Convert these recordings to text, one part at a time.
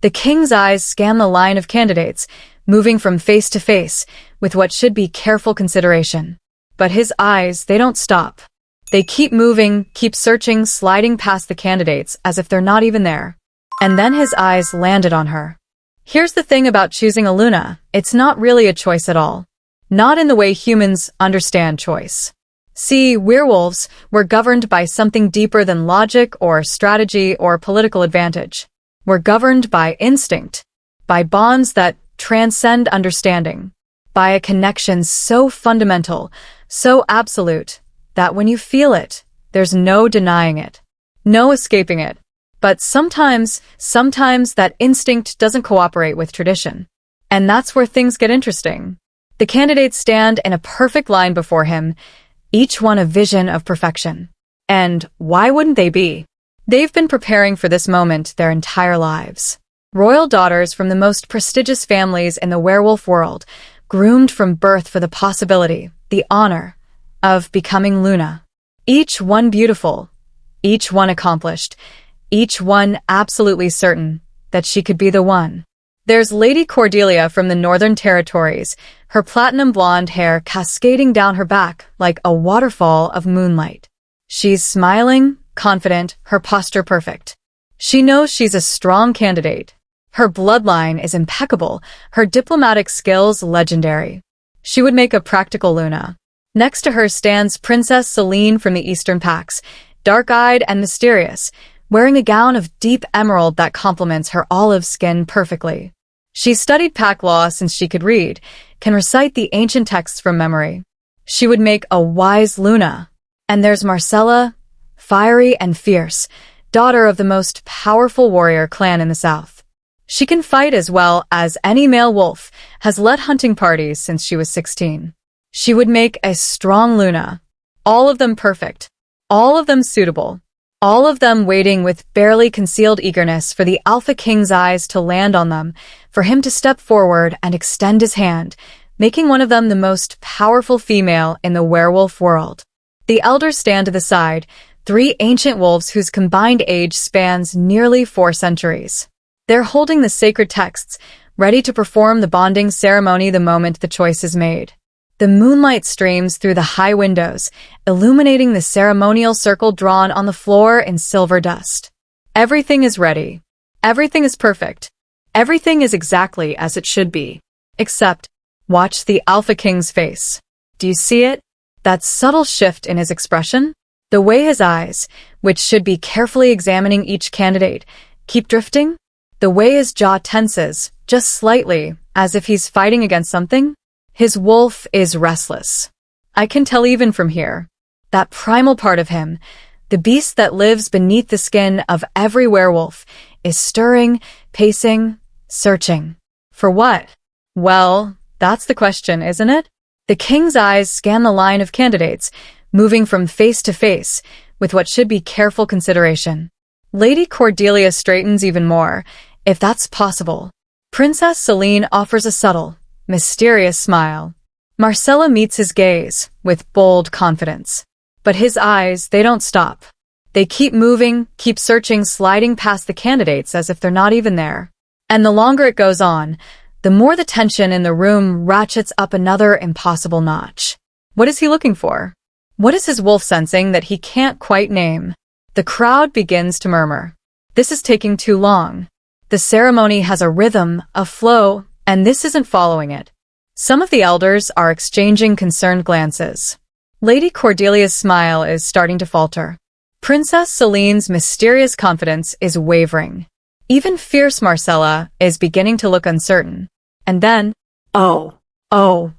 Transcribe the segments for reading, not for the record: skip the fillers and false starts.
The king's eyes scan the line of candidates, moving from face to face, with what should be careful consideration. But his eyes, they don't stop. They keep moving, keep searching, sliding past the candidates as if they're not even there. And then his eyes landed on her. Here's the thing about choosing a Luna, it's not really a choice at all. Not in the way humans understand choice. See, werewolves were governed by something deeper than logic or strategy or political advantage. We're governed by instinct, by bonds that transcend understanding, by a connection so fundamental, so absolute, that when you feel it, there's no denying it, no escaping it. But sometimes that instinct doesn't cooperate with tradition. And that's where things get interesting. The candidates stand in a perfect line before him, each one a vision of perfection. And why wouldn't they be? They've been preparing for this moment their entire lives. Royal daughters from the most prestigious families in the werewolf world, groomed from birth for the possibility, the honor, of becoming Luna. Each one beautiful, each one accomplished, each one absolutely certain that she could be the one. There's Lady Cordelia from the Northern Territories, her platinum blonde hair cascading down her back like a waterfall of moonlight. She's smiling, confident, her posture perfect. She knows she's a strong candidate. Her bloodline is impeccable, her diplomatic skills legendary. She would make a practical Luna. Next to her stands Princess Celine from the Eastern Pax, dark-eyed and mysterious, wearing a gown of deep emerald that complements her olive skin perfectly. She's studied pack law since she could read, can recite the ancient texts from memory. She would make a wise Luna. And there's Marcella, fiery and fierce, daughter of the most powerful warrior clan in the south. She can fight as well as any male wolf, has led hunting parties since she was 16. She would make a strong Luna. All of them perfect. All of them suitable. All of them waiting with barely concealed eagerness for the Alpha King's eyes to land on them, for him to step forward and extend his hand, making one of them the most powerful female in the werewolf world. The elders stand to the side, 3 ancient wolves whose combined age spans nearly 4 centuries. They're holding the sacred texts, ready to perform the bonding ceremony the moment the choice is made. The moonlight streams through the high windows, illuminating the ceremonial circle drawn on the floor in silver dust. Everything is ready. Everything is perfect. Everything is exactly as it should be. Except, watch the Alpha King's face. Do you see it? That subtle shift in his expression? The way his eyes, which should be carefully examining each candidate, keep drifting? The way his jaw tenses, just slightly, as if he's fighting against something? His wolf is restless. I can tell even from here. That primal part of him, the beast that lives beneath the skin of every werewolf, is stirring, pacing, searching. For what? Well, that's the question, isn't it? The king's eyes scan the line of candidates, moving from face to face, with what should be careful consideration. Lady Cordelia straightens even more, if that's possible. Princess Celine offers a subtle, mysterious smile. Marcella meets his gaze with bold confidence. But his eyes, they don't stop. They keep moving, keep searching, sliding past the candidates as if they're not even there. And the longer it goes on, the more the tension in the room ratchets up another impossible notch. What is he looking for? What is his wolf sensing that he can't quite name? The crowd begins to murmur. This is taking too long. The ceremony has a rhythm, a flow, and this isn't following it. Some of the elders are exchanging concerned glances. Lady Cordelia's smile is starting to falter. Princess Celine's mysterious confidence is wavering. Even fierce Marcella is beginning to look uncertain. And then, oh,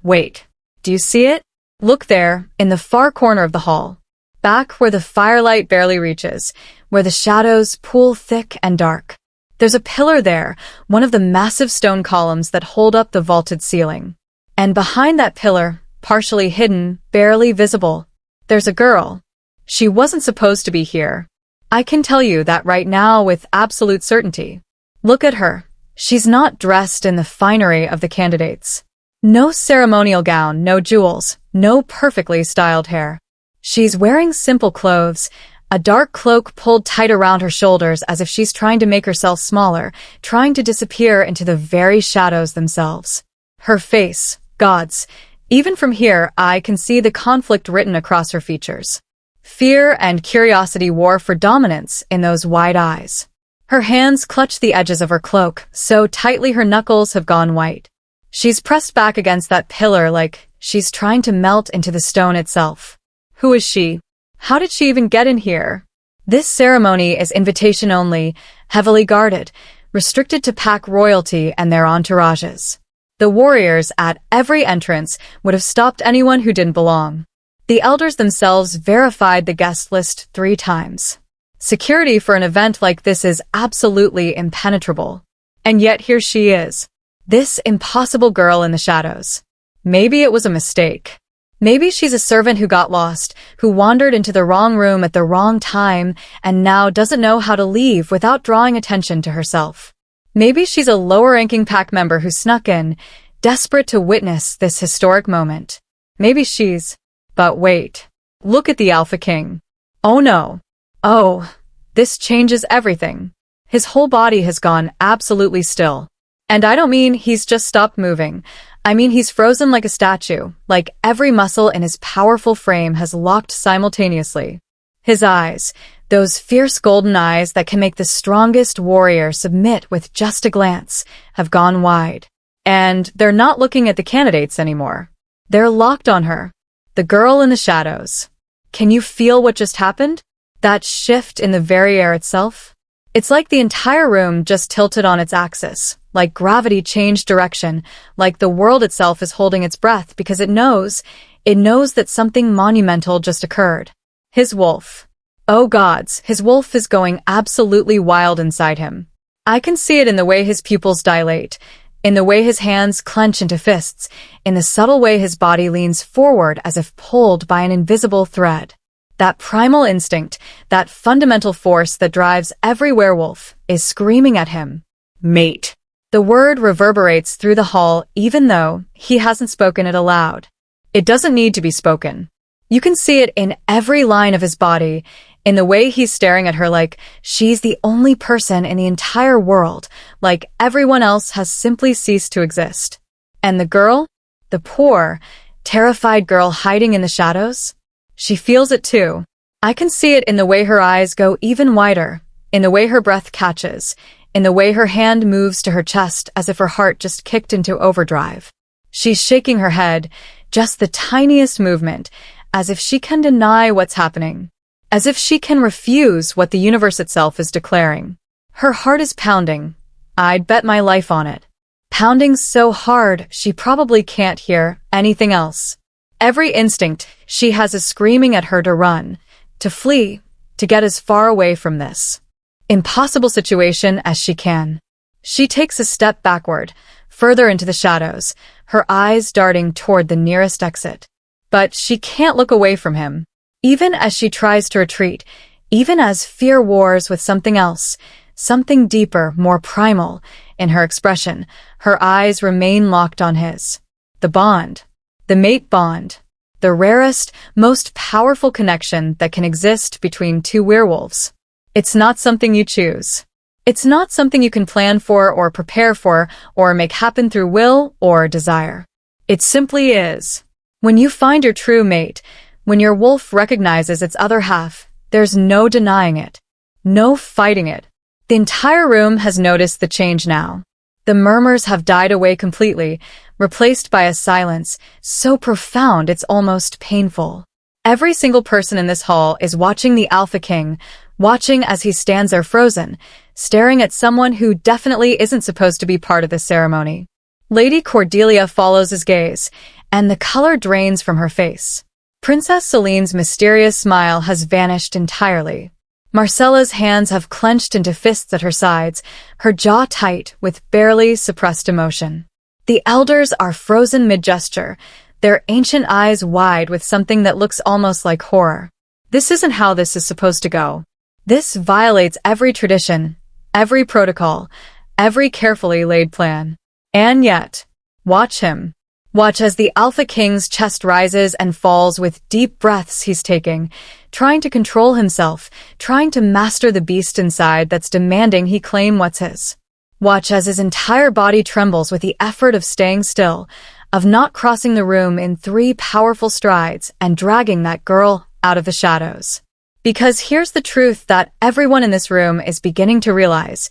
wait. Do you see it? Look there, in the far corner of the hall. Back where the firelight barely reaches, where the shadows pool thick and dark. There's a pillar there, one of the massive stone columns that hold up the vaulted ceiling. And behind that pillar, partially hidden, barely visible, there's a girl. She wasn't supposed to be here. I can tell you that right now with absolute certainty. Look at her. She's not dressed in the finery of the candidates. No ceremonial gown, no jewels, no perfectly styled hair. She's wearing simple clothes, A dark cloak pulled tight around her shoulders as if she's trying to make herself smaller, trying to disappear into the very shadows themselves. Her face, gods. Even from here, I can see the conflict written across her features. Fear and curiosity war for dominance in those wide eyes. Her hands clutch the edges of her cloak, so tightly her knuckles have gone white. She's pressed back against that pillar like she's trying to melt into the stone itself. Who is she? How did she even get in here? This ceremony is invitation only, heavily guarded, restricted to pack royalty and their entourages. The warriors at every entrance would have stopped anyone who didn't belong. The elders themselves verified the guest list 3 times. Security for an event like this is absolutely impenetrable. And yet here she is. This impossible girl in the shadows. Maybe it was a mistake. Maybe she's a servant who got lost, who wandered into the wrong room at the wrong time, and now doesn't know how to leave without drawing attention to herself. Maybe she's a lower-ranking pack member who snuck in, desperate to witness this historic moment. Maybe she's... But wait. Look at the Alpha King. Oh no. Oh, this changes everything. His whole body has gone absolutely still. And I don't mean he's just stopped moving. I mean he's frozen like a statue, like every muscle in his powerful frame has locked simultaneously. His eyes, those fierce golden eyes that can make the strongest warrior submit with just a glance, have gone wide. And they're not looking at the candidates anymore. They're locked on her. The girl in the shadows. Can you feel what just happened? That shift in the very air itself? It's like the entire room just tilted on its axis, like gravity changed direction, like the world itself is holding its breath because it knows that something monumental just occurred. His wolf. Oh gods, his wolf is going absolutely wild inside him. I can see it in the way his pupils dilate, in the way his hands clench into fists, in the subtle way his body leans forward as if pulled by an invisible thread. That primal instinct, that fundamental force that drives every werewolf, is screaming at him. Mate. The word reverberates through the hall even though he hasn't spoken it aloud. It doesn't need to be spoken. You can see it in every line of his body, in the way he's staring at her like she's the only person in the entire world, like everyone else has simply ceased to exist. And the girl? The poor, terrified girl hiding in the shadows? She feels it too. I can see it in the way her eyes go even wider, in the way her breath catches, in the way her hand moves to her chest as if her heart just kicked into overdrive. She's shaking her head, just the tiniest movement, as if she can deny what's happening, as if she can refuse what the universe itself is declaring. Her heart is pounding. I'd bet my life on it. Pounding so hard she probably can't hear anything else. Every instinct she has is screaming at her to run, to flee, to get as far away from this impossible situation as she can. She takes a step backward, further into the shadows, her eyes darting toward the nearest exit. But she can't look away from him. Even as she tries to retreat, even as fear wars with something else, something deeper, more primal, in her expression, her eyes remain locked on his. The bond. The mate bond. The rarest, most powerful connection that can exist between 2 werewolves. It's not something you choose. It's not something you can plan for or prepare for or make happen through will or desire. It simply is. When you find your true mate, when your wolf recognizes its other half, there's no denying it. No fighting it. The entire room has noticed the change now. The murmurs have died away completely, replaced by a silence so profound it's almost painful. Every single person in this hall is watching the Alpha King, watching as he stands there frozen, staring at someone who definitely isn't supposed to be part of this ceremony. Lady Cordelia follows his gaze, and the color drains from her face. Princess Celine's mysterious smile has vanished entirely. Marcella's hands have clenched into fists at her sides, her jaw tight with barely suppressed emotion. The elders are frozen mid-gesture, their ancient eyes wide with something that looks almost like horror. This isn't how this is supposed to go. This violates every tradition, every protocol, every carefully laid plan. And yet, watch him. Watch as the Alpha King's chest rises and falls with deep breaths he's taking, trying to control himself, trying to master the beast inside that's demanding he claim what's his. Watch as his entire body trembles with the effort of staying still, of not crossing the room in 3 powerful strides and dragging that girl out of the shadows. Because here's the truth that everyone in this room is beginning to realize.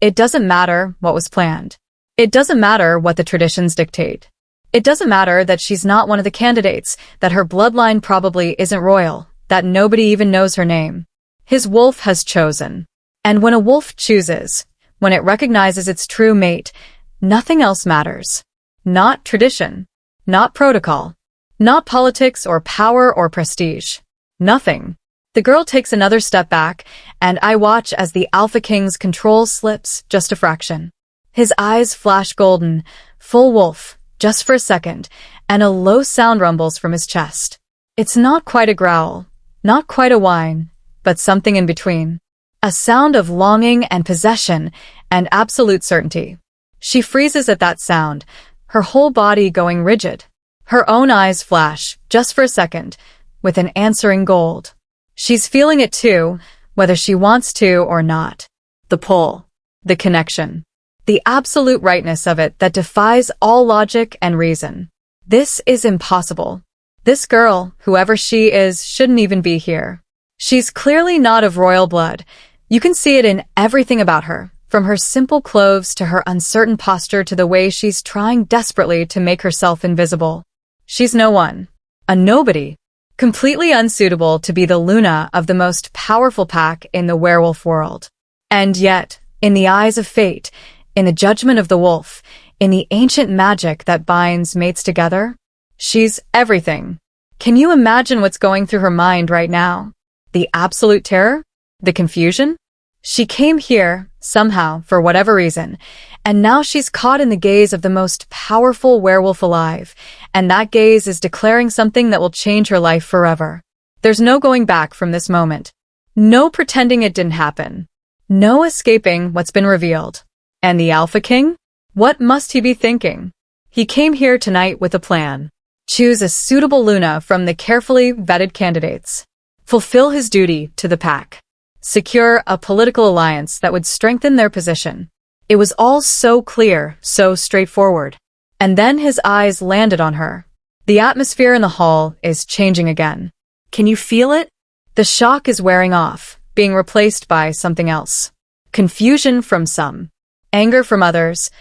It doesn't matter what was planned. It doesn't matter what the traditions dictate. It doesn't matter that she's not one of the candidates, that her bloodline probably isn't royal, that nobody even knows her name. His wolf has chosen. And when a wolf chooses, when it recognizes its true mate, nothing else matters. Not tradition, not protocol, not politics or power or prestige. Nothing. The girl takes another step back, and I watch as the Alpha King's control slips just a fraction. His eyes flash golden, full wolf, just for a second, and a low sound rumbles from his chest. It's not quite a growl, not quite a whine, but something in between. A sound of longing and possession and absolute certainty. She freezes at that sound, her whole body going rigid. Her own eyes flash, just for a second, with an answering gold. She's feeling it too, whether she wants to or not. The pull, the connection. The absolute rightness of it that defies all logic and reason. This is impossible. This girl, whoever she is, shouldn't even be here. She's clearly not of royal blood. You can see it in everything about her, from her simple clothes to her uncertain posture to the way she's trying desperately to make herself invisible. She's no one. A nobody. Completely unsuitable to be the Luna of the most powerful pack in the werewolf world. And yet, in the eyes of fate, in the judgment of the wolf, in the ancient magic that binds mates together, she's everything. Can you imagine what's going through her mind right now? The absolute terror? The confusion? She came here, somehow, for whatever reason, and now she's caught in the gaze of the most powerful werewolf alive, and that gaze is declaring something that will change her life forever. There's no going back from this moment. No pretending it didn't happen. No escaping what's been revealed. And the Alpha King? What must he be thinking? He came here tonight with a plan. Choose a suitable Luna from the carefully vetted candidates. Fulfill his duty to the pack. Secure a political alliance that would strengthen their position. It was all so clear, so straightforward. And then his eyes landed on her. The atmosphere in the hall is changing again. Can you feel it? The shock is wearing off, being replaced by something else. Confusion from some. Anger from others.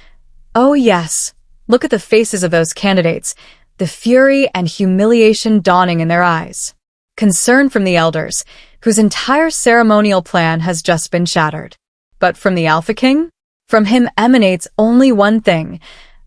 Oh yes, look at the faces of those candidates, the fury and humiliation dawning in their eyes. Concern from the elders, whose entire ceremonial plan has just been shattered. But from the Alpha King? From him emanates only one thing,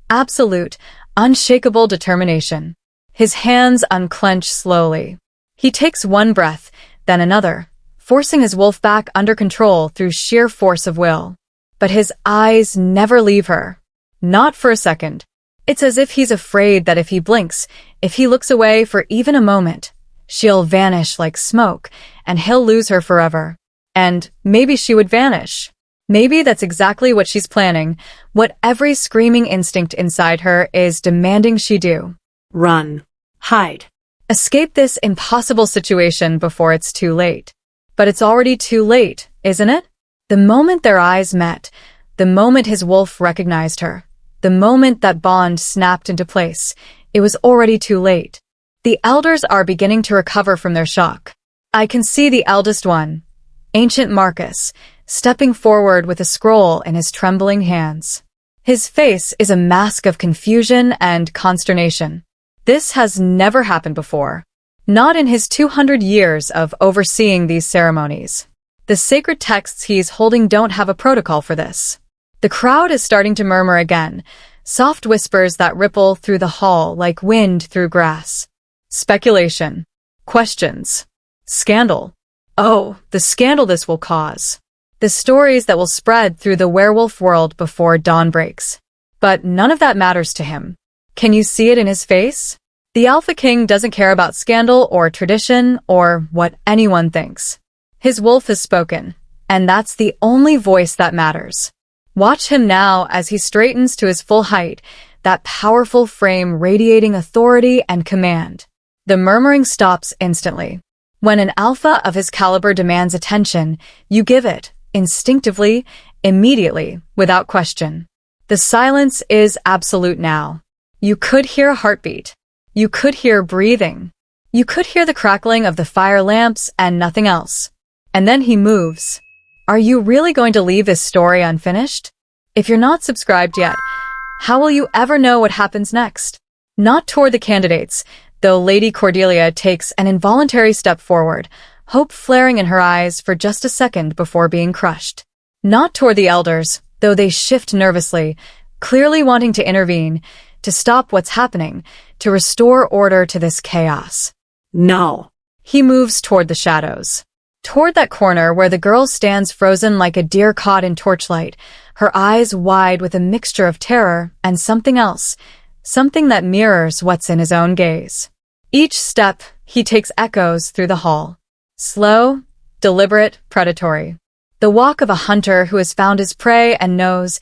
absolute, unshakable determination. His hands unclench slowly. He takes one breath, then another, forcing his wolf back under control through sheer force of will. But his eyes never leave her. Not for a second. It's as if he's afraid that if he blinks, if he looks away for even a moment, she'll vanish like smoke, and he'll lose her forever. And maybe she would vanish. Maybe that's exactly what she's planning, what every screaming instinct inside her is demanding she do. Run. Hide. Escape this impossible situation before it's too late. But it's already too late, isn't it? The moment their eyes met, the moment his wolf recognized her, the moment that bond snapped into place, it was already too late. The elders are beginning to recover from their shock. I can see the eldest one, Ancient Marcus, stepping forward with a scroll in his trembling hands. His face is a mask of confusion and consternation. This has never happened before. Not in his 200 years of overseeing these ceremonies. The sacred texts he's holding don't have a protocol for this. The crowd is starting to murmur again, soft whispers that ripple through the hall like wind through grass. Speculation. Questions. Scandal. Oh, the scandal this will cause. The stories that will spread through the werewolf world before dawn breaks. But none of that matters to him. Can you see it in his face? The Alpha King doesn't care about scandal or tradition or what anyone thinks. His wolf has spoken, and that's the only voice that matters. Watch him now as he straightens to his full height, that powerful frame radiating authority and command. The murmuring stops instantly. When an alpha of his caliber demands attention, you give it, instinctively, immediately, without question. The silence is absolute now. You could hear a heartbeat. You could hear breathing. You could hear the crackling of the fire lamps and nothing else. And then he moves. Are you really going to leave this story unfinished? If you're not subscribed yet, how will you ever know what happens next? Not toward the candidates, though Lady Cordelia takes an involuntary step forward, hope flaring in her eyes for just a second before being crushed. Not toward the elders, though they shift nervously, clearly wanting to intervene, to stop what's happening, to restore order to this chaos. No. He moves toward the shadows. Toward that corner where the girl stands frozen like a deer caught in torchlight, her eyes wide with a mixture of terror and something else, something that mirrors what's in his own gaze. Each step he takes echoes through the hall. Slow, deliberate, predatory. The walk of a hunter who has found his prey and knows,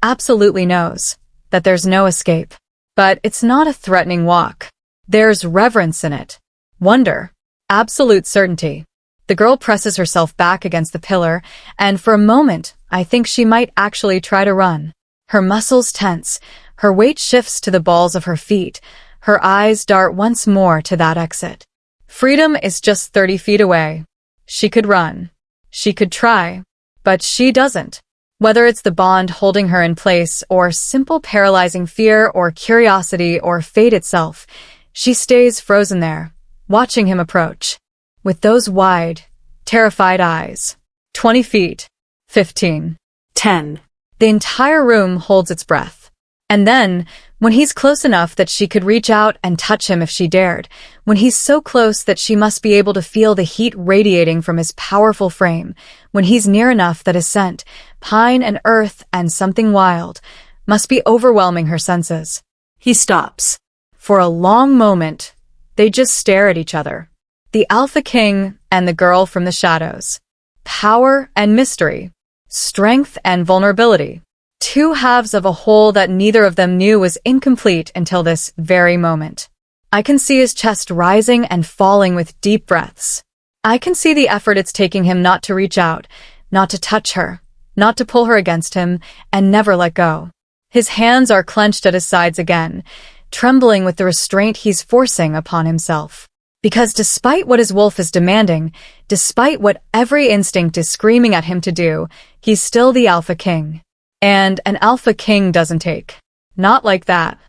absolutely knows, that there's no escape. But it's not a threatening walk. There's reverence in it. Wonder. Absolute certainty. The girl presses herself back against the pillar, and for a moment, I think she might actually try to run. Her muscles tense, her weight shifts to the balls of her feet, her eyes dart once more to that exit. Freedom is just 30 feet away. She could run. She could try. But she doesn't. Whether it's the bond holding her in place, or simple paralyzing fear, or curiosity, or fate itself, she stays frozen there, watching him approach. With those wide, terrified eyes. 20 feet. 15. 10. The entire room holds its breath. And then, when he's close enough that she could reach out and touch him if she dared, when he's so close that she must be able to feel the heat radiating from his powerful frame, when he's near enough that his scent, pine and earth and something wild, must be overwhelming her senses. He stops. For a long moment, they just stare at each other. The Alpha King and the girl from the shadows. Power and mystery. Strength and vulnerability. Two halves of a whole that neither of them knew was incomplete until this very moment. I can see his chest rising and falling with deep breaths. I can see the effort it's taking him not to reach out, not to touch her, not to pull her against him, and never let go. His hands are clenched at his sides again, trembling with the restraint he's forcing upon himself. Because despite what his wolf is demanding, despite what every instinct is screaming at him to do, he's still the Alpha King. And an Alpha King doesn't take. Not like that.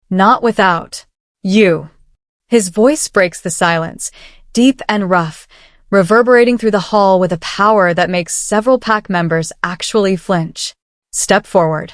Not without. You. His voice breaks the silence, deep and rough, reverberating through the hall with a power that makes several pack members actually flinch. Step forward.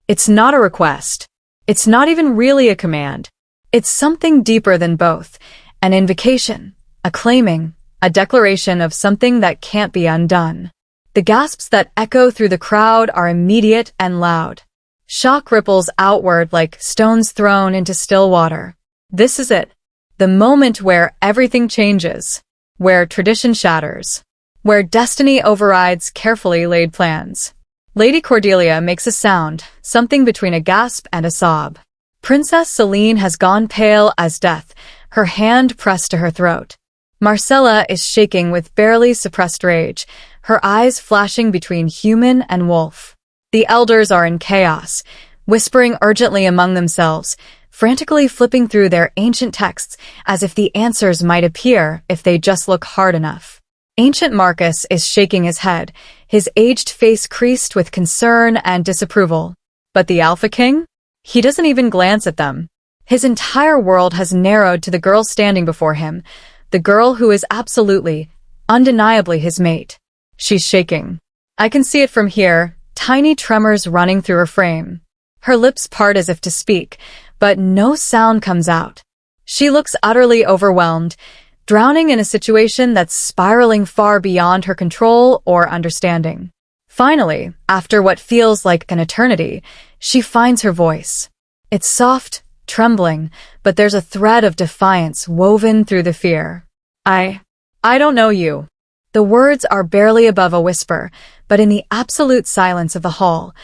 It's not a request. It's not even really a command. It's something deeper than both. An invocation, a claiming, a declaration of something that can't be undone. The gasps that echo through the crowd are immediate and loud. Shock ripples outward like stones thrown into still water. This is it. The moment where everything changes. Where tradition shatters. Where destiny overrides carefully laid plans. Lady Cordelia makes a sound, something between a gasp and a sob. Princess Celine has gone pale as death, her hand pressed to her throat. Marcella is shaking with barely suppressed rage, her eyes flashing between human and wolf. The elders are in chaos, whispering urgently among themselves, frantically flipping through their ancient texts as if the answers might appear if they just look hard enough. Ancient Marcus is shaking his head, his aged face creased with concern and disapproval. But the Alpha King? He doesn't even glance at them. His entire world has narrowed to the girl standing before him, the girl who is absolutely, undeniably his mate. She's shaking. I can see it from here, tiny tremors running through her frame. Her lips part as if to speak, but no sound comes out. She looks utterly overwhelmed, drowning in a situation that's spiraling far beyond her control or understanding. Finally, after what feels like an eternity, she finds her voice. It's soft, trembling, but there's a thread of defiance woven through the fear. I don't know you. The words are barely above a whisper, but in the absolute silence of the hall,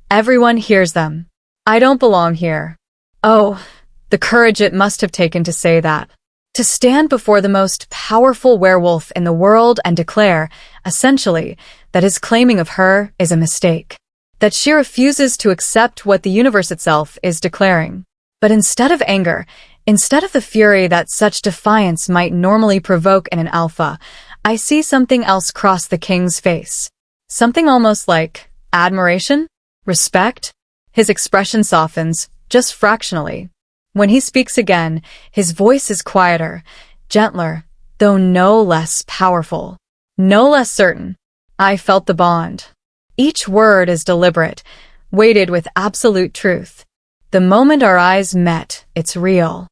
everyone hears them. I don't belong here. Oh, the courage it must have taken to say that. To stand before the most powerful werewolf in the world and declare, essentially, that his claiming of her is a mistake. That she refuses to accept what the universe itself is declaring. But instead of anger, instead of the fury that such defiance might normally provoke in an alpha, I see something else cross the king's face. Something almost like admiration? Respect? His expression softens, just fractionally. When he speaks again, his voice is quieter, gentler, though no less powerful. No less certain. I felt the bond. Each word is deliberate, weighted with absolute truth. The moment our eyes met, it's real.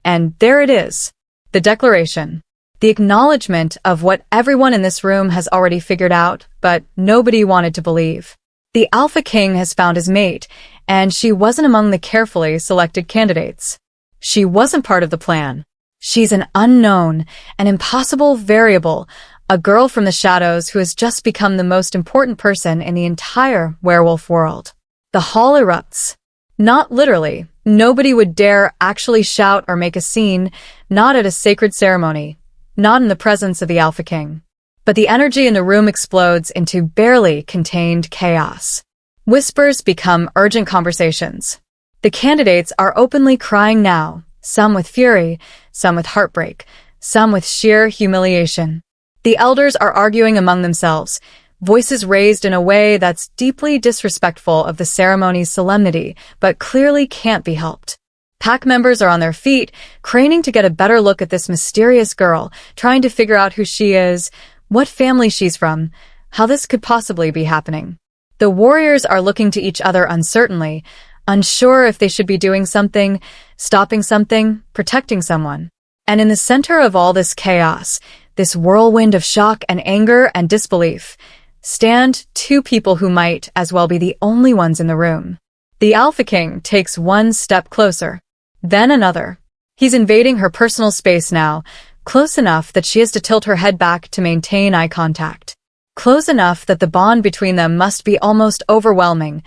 And there it is. The declaration. The acknowledgement of what everyone in this room has already figured out, but nobody wanted to believe. The Alpha King has found his mate, and she wasn't among the carefully selected candidates. She wasn't part of the plan. She's an unknown, an impossible variable, a girl from the shadows who has just become the most important person in the entire werewolf world. The hall erupts. Not literally. Nobody would dare actually shout or make a scene, not at a sacred ceremony, not in the presence of the Alpha King. But the energy in the room explodes into barely contained chaos. Whispers become urgent conversations. The candidates are openly crying now, some with fury, some with heartbreak, some with sheer humiliation. The elders are arguing among themselves, voices raised in a way that's deeply disrespectful of the ceremony's solemnity, but clearly can't be helped. Pack members are on their feet, craning to get a better look at this mysterious girl, trying to figure out who she is, what family she's from, how this could possibly be happening. The warriors are looking to each other uncertainly, unsure if they should be doing something, stopping something, protecting someone. And in the center of all this chaos, this whirlwind of shock and anger and disbelief, stand two people who might as well be the only ones in the room. The Alpha King takes one step closer, then another. He's invading her personal space now, close enough that she has to tilt her head back to maintain eye contact. Close enough that the bond between them must be almost overwhelming,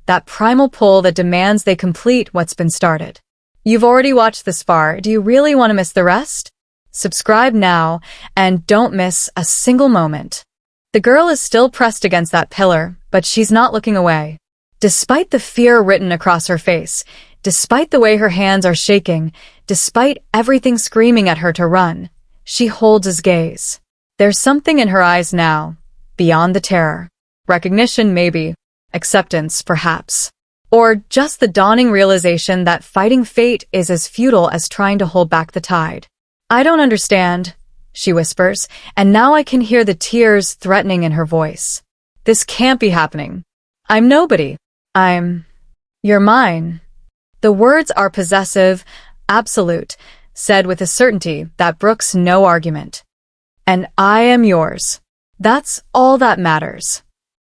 that primal pull that demands they complete what's been started. You've already watched this far. Do you really want to miss the rest? Subscribe now, and don't miss a single moment. The girl is still pressed against that pillar, but she's not looking away. Despite the fear written across her face, despite the way her hands are shaking, despite everything screaming at her to run, she holds his gaze. There's something in her eyes now, beyond the terror. Recognition, maybe. Acceptance, perhaps. Or just the dawning realization that fighting fate is as futile as trying to hold back the tide. I don't understand, she whispers, and now I can hear the tears threatening in her voice. This can't be happening. I'm nobody. You're mine. The words are possessive, absolute, said with a certainty that brooks no argument. And I am yours. That's all that matters.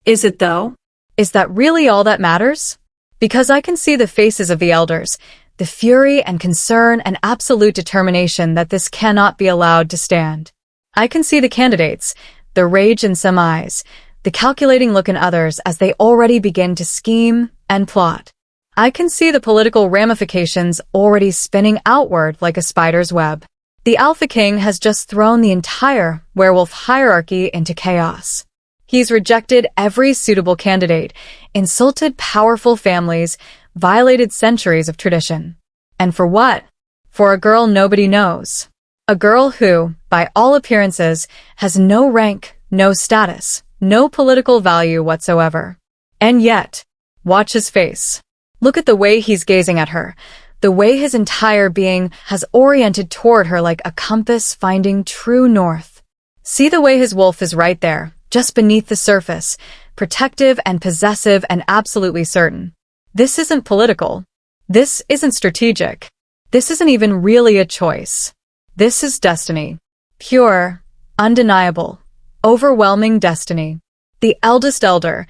Is it though? Is that really all that matters? Because I can see the faces of the elders, the fury and concern and absolute determination that this cannot be allowed to stand. I can see the candidates, the rage in some eyes, the calculating look in others as they already begin to scheme and plot. I can see the political ramifications already spinning outward like a spider's web. The Alpha King has just thrown the entire werewolf hierarchy into chaos. He's rejected every suitable candidate, insulted powerful families, violated centuries of tradition. And for what? For a girl nobody knows. A girl who, by all appearances, has no rank, no status, no political value whatsoever. And yet, watch his face. Look at the way he's gazing at her, the way his entire being has oriented toward her like a compass finding true north. See the way his wolf is right there, just beneath the surface, protective and possessive and absolutely certain. This isn't political. This isn't strategic. This isn't even really a choice. This is destiny. Pure, undeniable, overwhelming destiny. The eldest elder,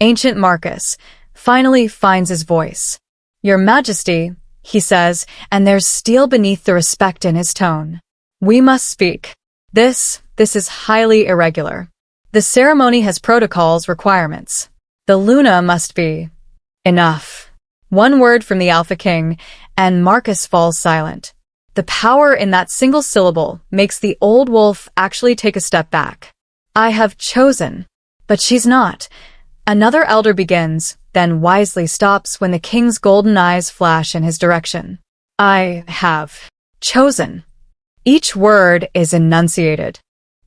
ancient Marcus, finally finds his voice. Your Majesty, he says, and there's steel beneath the respect in his tone. We must speak. This is highly irregular. The ceremony has protocols, requirements. The Luna must be enough. One word from the Alpha King, and Marcus falls silent. The power in that single syllable makes the old wolf actually take a step back. I have chosen. But she's not. Another elder begins, then wisely stops when the king's golden eyes flash in his direction. I have chosen. Each word is enunciated.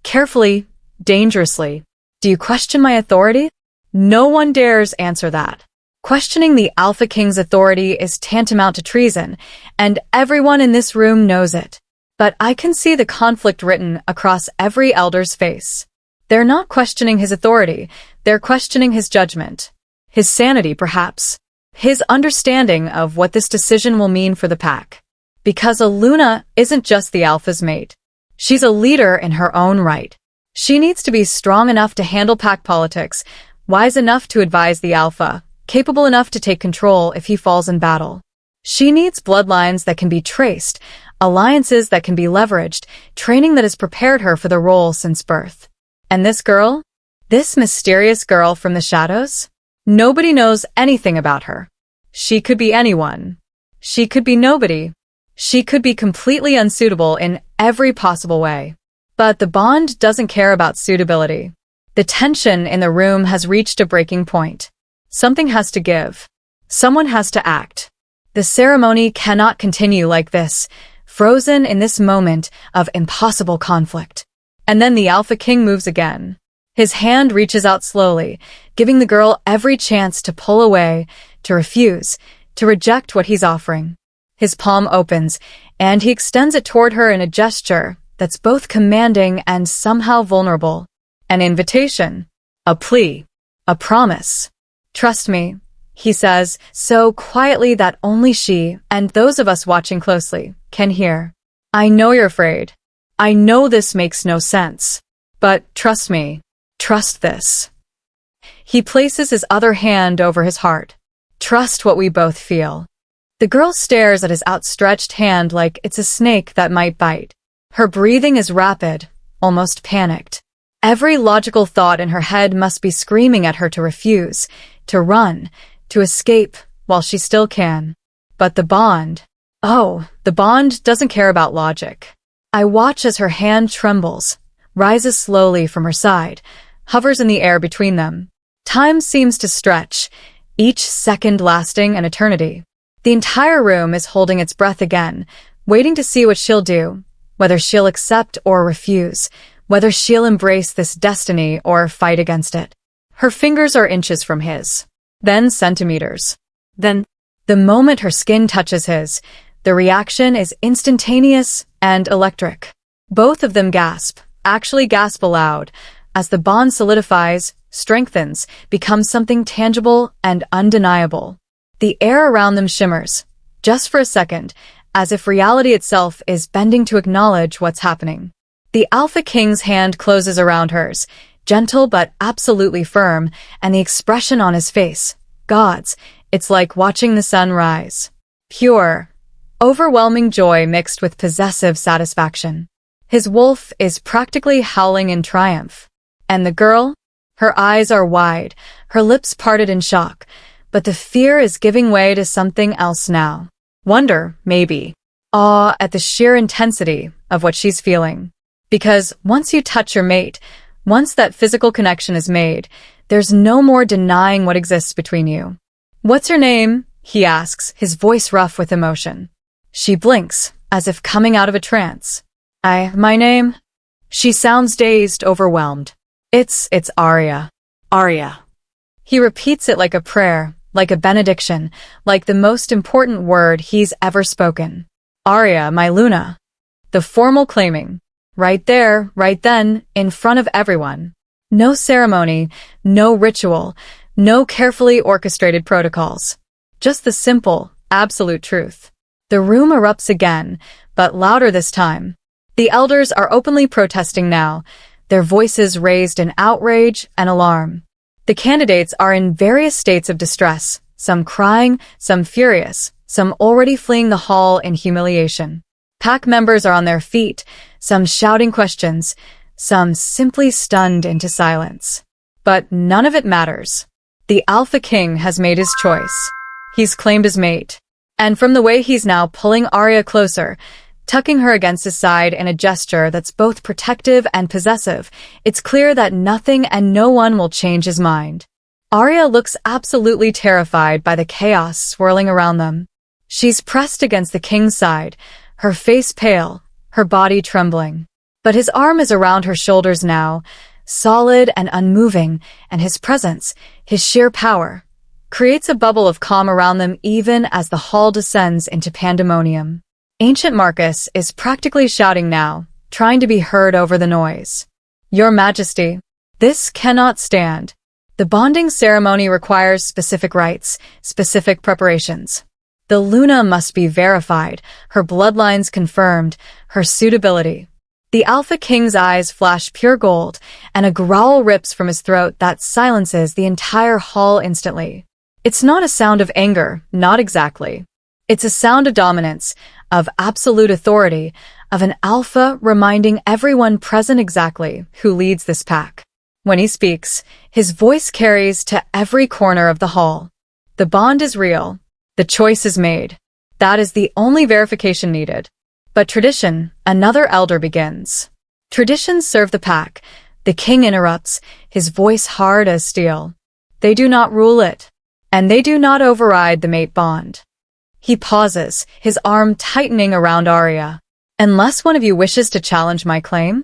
Carefully, dangerously. Do you question my authority? No one dares answer that. Questioning the Alpha King's authority is tantamount to treason, and everyone in this room knows it. But I can see the conflict written across every elder's face. They're not questioning his authority, they're questioning his judgment. His sanity, perhaps. His understanding of what this decision will mean for the pack. Because Aluna isn't just the Alpha's mate. She's a leader in her own right. She needs to be strong enough to handle pack politics, wise enough to advise the Alpha, capable enough to take control if he falls in battle. She needs bloodlines that can be traced, alliances that can be leveraged, training that has prepared her for the role since birth. And this girl? This mysterious girl from the shadows? Nobody knows anything about her. She could be anyone. She could be nobody. She could be completely unsuitable in every possible way. But the bond doesn't care about suitability. The tension in the room has reached a breaking point. Something has to give. Someone has to act. The ceremony cannot continue like this, frozen in this moment of impossible conflict. And then the Alpha King moves again. His hand reaches out slowly, giving the girl every chance to pull away, to refuse, to reject what he's offering. His palm opens, and he extends it toward her in a gesture that's both commanding and somehow vulnerable. An invitation, a plea, a promise. Trust me, he says, so quietly that only she, and those of us watching closely, can hear. I know you're afraid. I know this makes no sense. But trust me. Trust this. He places his other hand over his heart. Trust what we both feel. The girl stares at his outstretched hand like it's a snake that might bite. Her breathing is rapid, almost panicked. Every logical thought in her head must be screaming at her to refuse, to run, to escape while she still can. But the bond doesn't care about logic. I watch as her hand trembles, rises slowly from her side, hovers in the air between them. Time seems to stretch, each second lasting an eternity. The entire room is holding its breath again, waiting to see what she'll do, whether she'll accept or refuse, whether she'll embrace this destiny or fight against it. Her fingers are inches from his, then centimeters. Then, the moment her skin touches his, the reaction is instantaneous and electric. Both of them gasp, actually gasp aloud, as the bond solidifies, strengthens, becomes something tangible and undeniable. The air around them shimmers, just for a second, as if reality itself is bending to acknowledge what's happening. The Alpha King's hand closes around hers, gentle but absolutely firm, and the expression on his face, God's, it's like watching the sun rise. Pure, overwhelming joy mixed with possessive satisfaction. His wolf is practically howling in triumph. And the girl? Her eyes are wide, her lips parted in shock, but the fear is giving way to something else now. Wonder, maybe. Awe at the sheer intensity of what she's feeling. Because once you touch your mate, once that physical connection is made, there's no more denying what exists between you. What's your name? He asks, his voice rough with emotion. She blinks, as if coming out of a trance. My name? She sounds dazed, overwhelmed. It's Arya. Arya. He repeats it like a prayer, like a benediction, like the most important word he's ever spoken. Arya, my Luna. The formal claiming. Right there, right then, in front of everyone. No ceremony, no ritual, no carefully orchestrated protocols. Just the simple, absolute truth. The room erupts again, but louder this time. The elders are openly protesting now, their voices raised in outrage and alarm. The candidates are in various states of distress, some crying, some furious, some already fleeing the hall in humiliation. Pack members are on their feet, some shouting questions, some simply stunned into silence. But none of it matters. The Alpha King has made his choice. He's claimed his mate. And from the way he's now pulling Arya closer, tucking her against his side in a gesture that's both protective and possessive, it's clear that nothing and no one will change his mind. Arya looks absolutely terrified by the chaos swirling around them. She's pressed against the king's side, her face pale, her body trembling. But his arm is around her shoulders now, solid and unmoving, and his presence, his sheer power, creates a bubble of calm around them even as the hall descends into pandemonium. Ancient Marcus is practically shouting now, trying to be heard over the noise. Your Majesty, this cannot stand. The bonding ceremony requires specific rites, specific preparations. The Luna must be verified, her bloodlines confirmed, her suitability. The Alpha King's eyes flash pure gold, and a growl rips from his throat that silences the entire hall instantly. It's not a sound of anger, not exactly. It's a sound of dominance, of absolute authority, of an alpha reminding everyone present exactly who leads this pack. When he speaks, his voice carries to every corner of the hall. The bond is real. The choice is made. That is the only verification needed. But tradition, another elder begins. Traditions serve the pack. The king interrupts, his voice hard as steel. They do not rule it. And they do not override the mate bond. He pauses, his arm tightening around Arya. Unless one of you wishes to challenge my claim?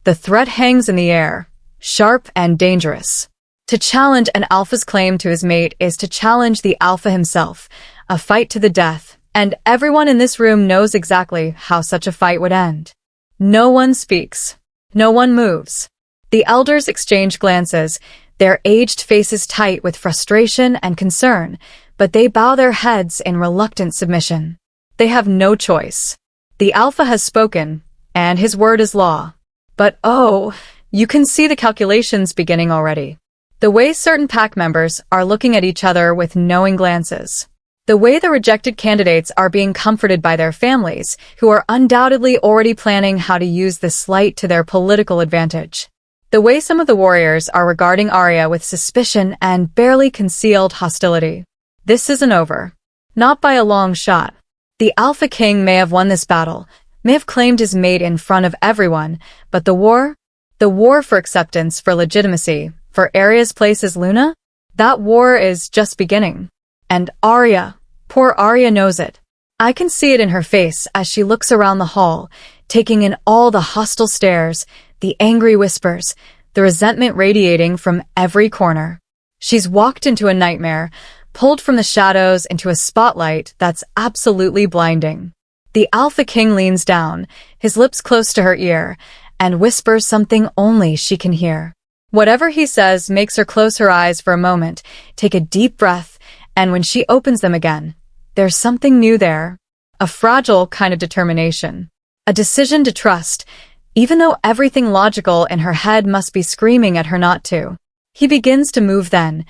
The threat hangs in the air, sharp and dangerous. To challenge an alpha's claim to his mate is to challenge the alpha himself, a fight to the death, and everyone in this room knows exactly how such a fight would end. No one speaks. No one moves. The elders exchange glances, their aged faces tight with frustration and concern, but they bow their heads in reluctant submission. They have no choice. The Alpha has spoken, and his word is law. But oh, you can see the calculations beginning already. The way certain pack members are looking at each other with knowing glances. The way the rejected candidates are being comforted by their families, who are undoubtedly already planning how to use this slight to their political advantage. The way some of the warriors are regarding Arya with suspicion and barely concealed hostility. This isn't over. Not by a long shot. The Alpha King may have won this battle, may have claimed his mate in front of everyone, but the war for acceptance, for legitimacy, for Arya's place as Luna, that war is just beginning. And Arya, poor Arya knows it. I can see it in her face as she looks around the hall, taking in all the hostile stares, the angry whispers, the resentment radiating from every corner. She's walked into a nightmare, pulled from the shadows into a spotlight that's absolutely blinding. The Alpha King leans down, his lips close to her ear, and whispers something only she can hear. Whatever he says makes her close her eyes for a moment, take a deep breath, and when she opens them again, there's something new there. A fragile kind of determination. A decision to trust, even though everything logical in her head must be screaming at her not to. He begins to move then,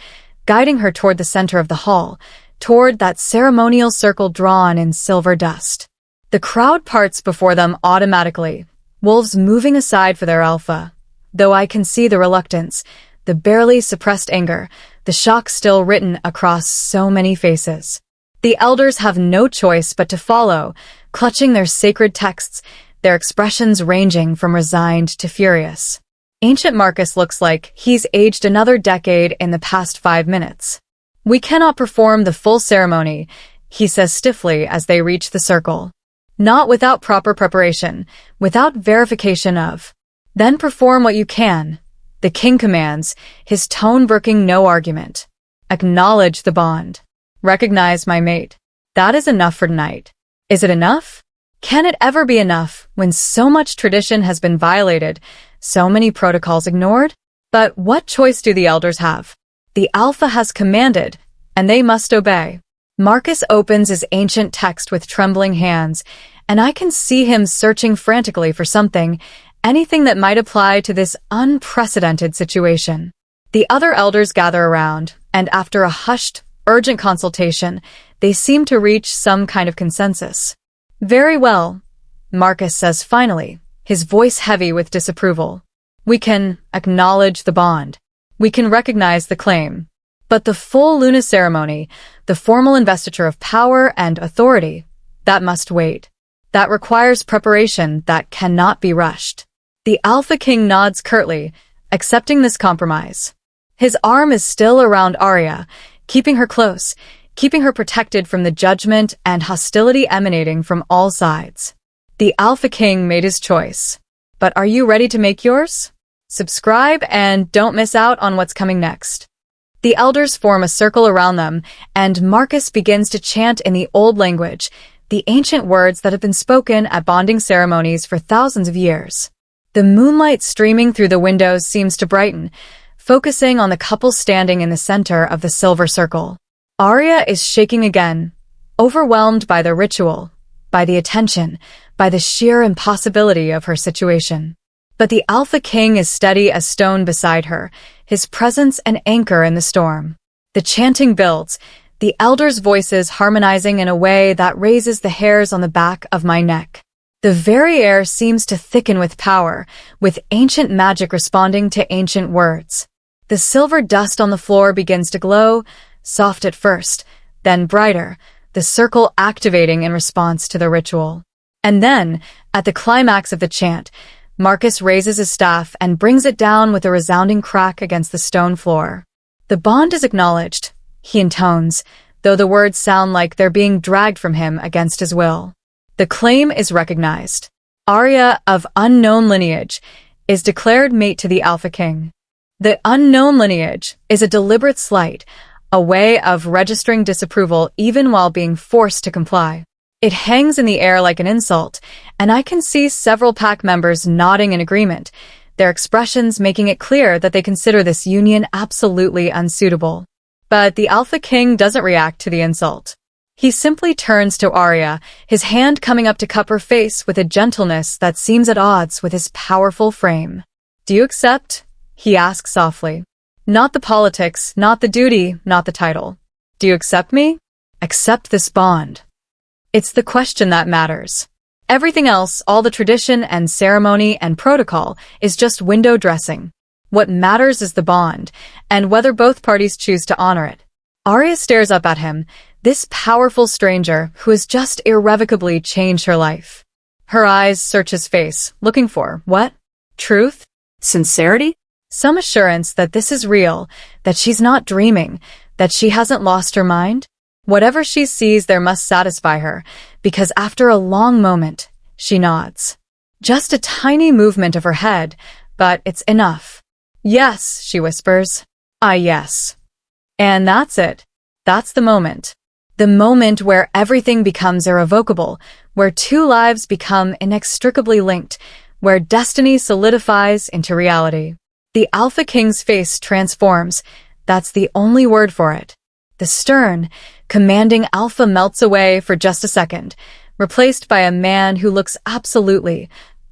guiding her toward the center of the hall, toward that ceremonial circle drawn in silver dust. The crowd parts before them automatically, wolves moving aside for their alpha. Though I can see the reluctance, the barely suppressed anger, the shock still written across so many faces. The elders have no choice but to follow, clutching their sacred texts, their expressions ranging from resigned to furious. Ancient Marcus looks like he's aged another decade in the past 5 minutes. We cannot perform the full ceremony, he says stiffly as they reach the circle. Not without proper preparation, without verification of. Then perform what you can. The king commands, his tone brooking no argument. Acknowledge the bond. Recognize my mate. That is enough for tonight. Is it enough? Can it ever be enough when so much tradition has been violated, so many protocols ignored? But what choice do the elders have? The Alpha has commanded, and they must obey. Marcus opens his ancient text with trembling hands, and I can see him searching frantically for something, anything that might apply to this unprecedented situation. The other elders gather around, and after a hushed, urgent consultation, they seem to reach some kind of consensus. Very well, Marcus says finally, his voice heavy with disapproval. We can acknowledge the bond. We can recognize the claim. But the full Luna ceremony, the formal investiture of power and authority, that must wait. That requires preparation that cannot be rushed. The Alpha King nods curtly, accepting this compromise. His arm is still around Arya, keeping her close, keeping her protected from the judgment and hostility emanating from all sides. The Alpha King made his choice. But are you ready to make yours? Subscribe and don't miss out on what's coming next. The elders form a circle around them, and Marcus begins to chant in the old language, the ancient words that have been spoken at bonding ceremonies for thousands of years. The moonlight streaming through the windows seems to brighten, focusing on the couple standing in the center of the silver circle. Arya is shaking again, overwhelmed by the ritual, by the attention, by the sheer impossibility of her situation. But the Alpha King is steady as stone beside her, his presence an anchor in the storm. The chanting builds, the elders' voices harmonizing in a way that raises the hairs on the back of my neck. The very air seems to thicken with power, with ancient magic responding to ancient words. The silver dust on the floor begins to glow, soft at first, then brighter, the circle activating in response to the ritual. And then, at the climax of the chant, Marcus raises his staff and brings it down with a resounding crack against the stone floor. The bond is acknowledged, he intones, though the words sound like they're being dragged from him against his will. The claim is recognized. Arya, of unknown lineage, is declared mate to the Alpha King. The unknown lineage is a deliberate slight, a way of registering disapproval even while being forced to comply. It hangs in the air like an insult, and I can see several pack members nodding in agreement, their expressions making it clear that they consider this union absolutely unsuitable. But the Alpha King doesn't react to the insult. He simply turns to Arya, his hand coming up to cup her face with a gentleness that seems at odds with his powerful frame. "Do you accept?" he asks softly. "Not the politics, not the duty, not the title. Do you accept me? Accept this bond." It's the question that matters. Everything else, all the tradition and ceremony and protocol, is just window dressing. What matters is the bond, and whether both parties choose to honor it. Arya stares up at him, this powerful stranger who has just irrevocably changed her life. Her eyes search his face, looking for, what? Truth? Sincerity? Some assurance that this is real, that she's not dreaming, that she hasn't lost her mind? Whatever she sees there must satisfy her, because after a long moment, she nods. Just a tiny movement of her head, but it's enough. "Yes," she whispers. Yes." And that's it. That's the moment. The moment where everything becomes irrevocable, where two lives become inextricably linked, where destiny solidifies into reality. The Alpha King's face transforms. That's the only word for it. The stern, commanding Alpha melts away for just a second, replaced by a man who looks absolutely,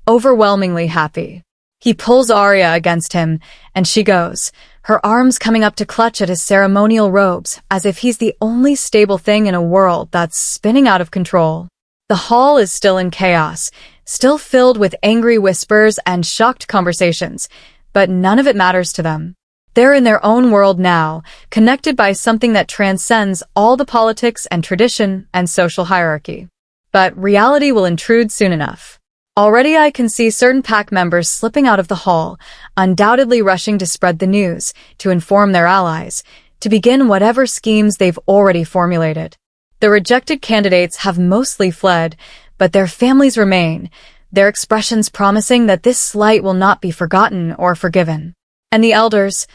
overwhelmingly happy. He pulls Arya against him, and she goes, her arms coming up to clutch at his ceremonial robes, as if he's the only stable thing in a world that's spinning out of control. The hall is still in chaos, still filled with angry whispers and shocked conversations, but none of it matters to them. They're in their own world now, connected by something that transcends all the politics and tradition and social hierarchy. But reality will intrude soon enough. Already I can see certain pack members slipping out of the hall, undoubtedly rushing to spread the news, to inform their allies, to begin whatever schemes they've already formulated. The rejected candidates have mostly fled, but their families remain, their expressions promising that this slight will not be forgotten or forgiven. And the elders...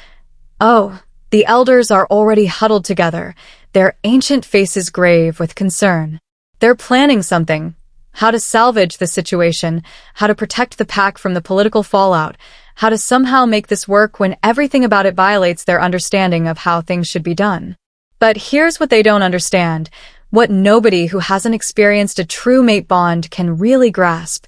the elders are already huddled together, their ancient faces grave with concern. They're planning something. How to salvage the situation, how to protect the pack from the political fallout, how to somehow make this work when everything about it violates their understanding of how things should be done. But here's what they don't understand, what nobody who hasn't experienced a true mate bond can really grasp.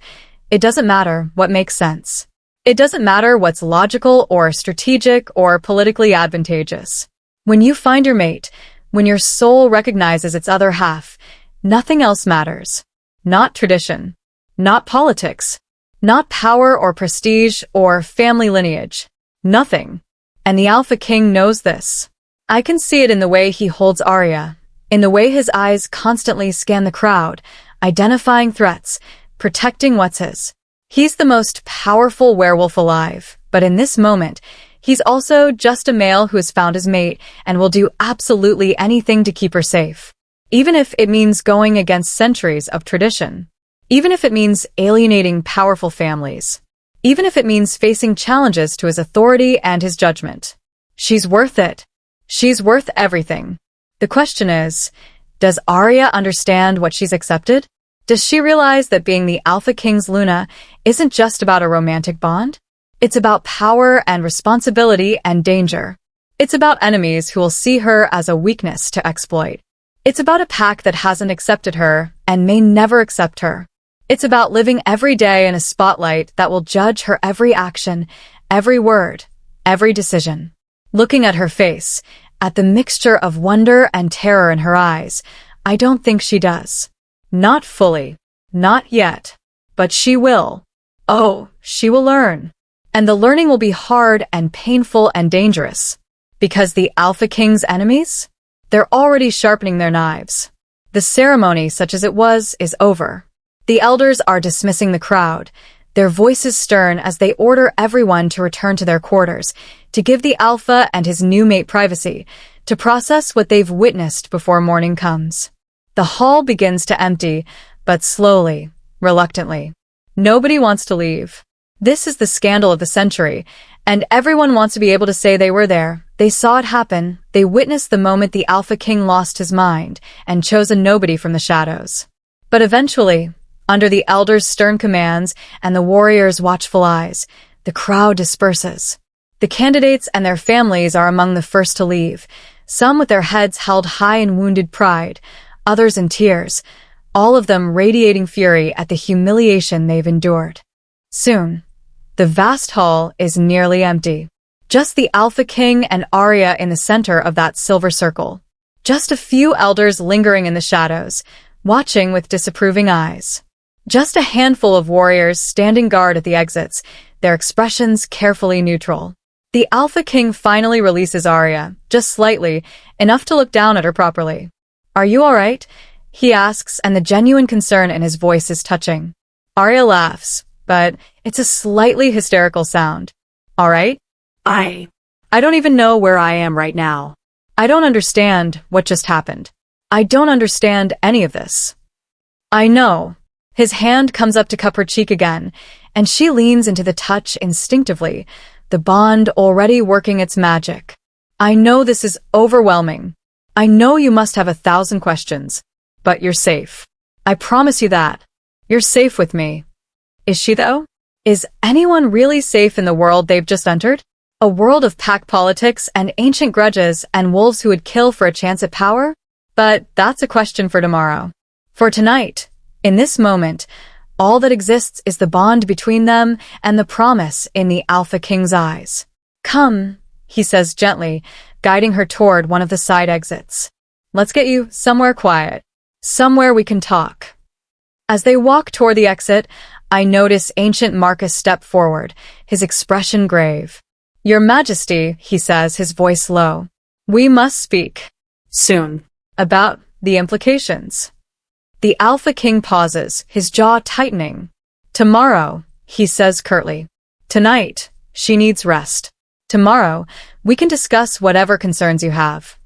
It doesn't matter what makes sense. It doesn't matter what's logical or strategic or politically advantageous. When you find your mate, when your soul recognizes its other half, nothing else matters. Not tradition, not politics, not power or prestige or family lineage. Nothing. And the Alpha King knows this. I can see it in the way he holds Arya, in the way his eyes constantly scan the crowd, identifying threats, protecting what's his. He's the most powerful werewolf alive, but in this moment, he's also just a male who has found his mate and will do absolutely anything to keep her safe. Even if it means going against centuries of tradition. Even if it means alienating powerful families. Even if it means facing challenges to his authority and his judgment. She's worth it. She's worth everything. The question is, does Arya understand what she's accepted? Does she realize that being the Alpha King's Luna isn't just about a romantic bond? It's about power and responsibility and danger. It's about enemies who will see her as a weakness to exploit. It's about a pack that hasn't accepted her and may never accept her. It's about living every day in a spotlight that will judge her every action, every word, every decision. Looking at her face, at the mixture of wonder and terror in her eyes, I don't think she does. Not fully. Not yet. But she will. Oh, she will learn. And the learning will be hard and painful and dangerous. Because the Alpha King's enemies? They're already sharpening their knives. The ceremony, such as it was, is over. The elders are dismissing the crowd, their voices stern as they order everyone to return to their quarters, to give the Alpha and his new mate privacy, to process what they've witnessed before morning comes. The hall begins to empty, but slowly, reluctantly. Nobody wants to leave. This is the scandal of the century, and everyone wants to be able to say they were there. They saw it happen. They witnessed the moment the Alpha King lost his mind and chose a nobody from the shadows. But eventually, under the elders' stern commands and the warriors' watchful eyes, the crowd disperses. The candidates and their families are among the first to leave, some with their heads held high in wounded pride, others in tears, all of them radiating fury at the humiliation they've endured. Soon, the vast hall is nearly empty. Just the Alpha King and Arya in the center of that silver circle. Just a few elders lingering in the shadows, watching with disapproving eyes. Just a handful of warriors standing guard at the exits, their expressions carefully neutral. The Alpha King finally releases Arya, just slightly, enough to look down at her properly. "Are you all right?" he asks, and the genuine concern in his voice is touching. Arya laughs, but it's a slightly hysterical sound. "All right? I don't even know where I am right now. I don't understand what just happened. I don't understand any of this." "I know." His hand comes up to cup her cheek again, and she leans into the touch instinctively, the bond already working its magic. "I know this is overwhelming. I know you must have 1,000 questions, but you're safe. I promise you that. You're safe with me." Is she, though? Is anyone really safe in the world they've just entered? A world of pack politics and ancient grudges and wolves who would kill for a chance at power? But that's a question for tomorrow. For tonight, in this moment, all that exists is the bond between them and the promise in the Alpha King's eyes. "Come," he says gently, guiding her toward one of the side exits. "Let's get you somewhere quiet. Somewhere we can talk." As they walk toward the exit, I notice Ancient Marcus step forward, his expression grave. "Your Majesty," he says, his voice low. "We must speak." Soon. About the implications. The Alpha King pauses, his jaw tightening. "Tomorrow," he says curtly. "Tonight, she needs rest. Tomorrow, we can discuss whatever concerns you have."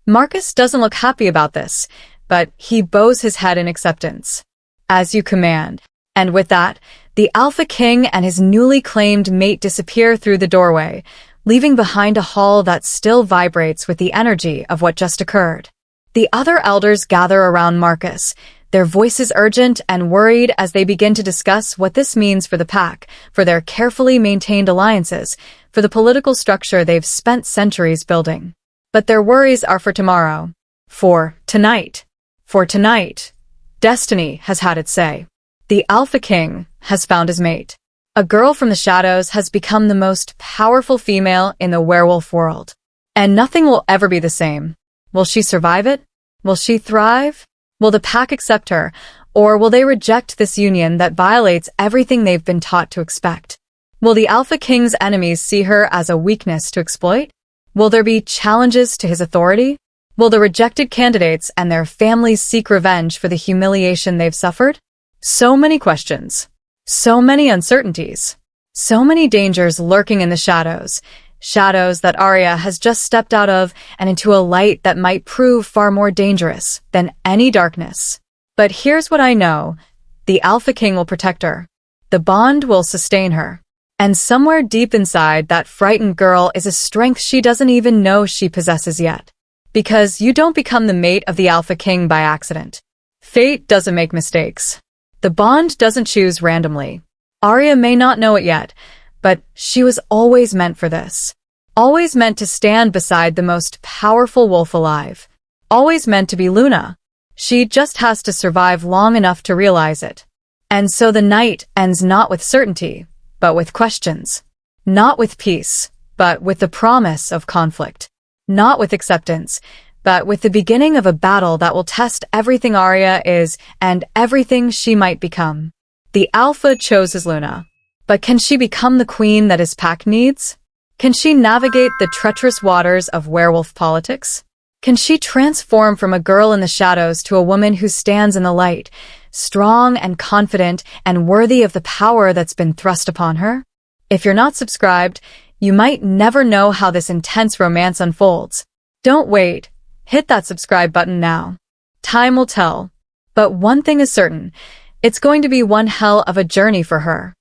Marcus doesn't look happy about this, but he bows his head in acceptance. "As you command." And with that, the Alpha King and his newly claimed mate disappear through the doorway, leaving behind a hall that still vibrates with the energy of what just occurred. The other elders gather around Marcus, their voices urgent and worried as they begin to discuss what this means for the pack, for their carefully maintained alliances, for the political structure they've spent centuries building. But their worries are for tomorrow. For tonight. For tonight, destiny has had its say. The Alpha King has found his mate. A girl from the shadows has become the most powerful female in the werewolf world. And nothing will ever be the same. Will she survive it? Will she thrive? Will the pack accept her, or will they reject this union that violates everything they've been taught to expect? Will the Alpha King's enemies see her as a weakness to exploit? Will there be challenges to his authority? Will the rejected candidates and their families seek revenge for the humiliation they've suffered? So many questions. So many uncertainties. So many dangers lurking in the shadows. Shadows that Arya has just stepped out of and into a light that might prove far more dangerous than any darkness. But here's what I know. The Alpha King will protect her. The bond will sustain her. And somewhere deep inside that frightened girl is a strength she doesn't even know she possesses yet. Because you don't become the mate of the Alpha King by accident. Fate doesn't make mistakes. The bond doesn't choose randomly. Arya may not know it yet, but she was always meant for this. Always meant to stand beside the most powerful wolf alive. Always meant to be Luna. She just has to survive long enough to realize it. And so the night ends not with certainty, but with questions. Not with peace, but with the promise of conflict. Not with acceptance, but with the beginning of a battle that will test everything Arya is and everything she might become. The Alpha chose Luna. But can she become the queen that his pack needs? Can she navigate the treacherous waters of werewolf politics? Can she transform from a girl in the shadows to a woman who stands in the light, strong and confident and worthy of the power that's been thrust upon her? If you're not subscribed, you might never know how this intense romance unfolds. Don't wait. Hit that subscribe button now. Time will tell. But one thing is certain. It's going to be one hell of a journey for her.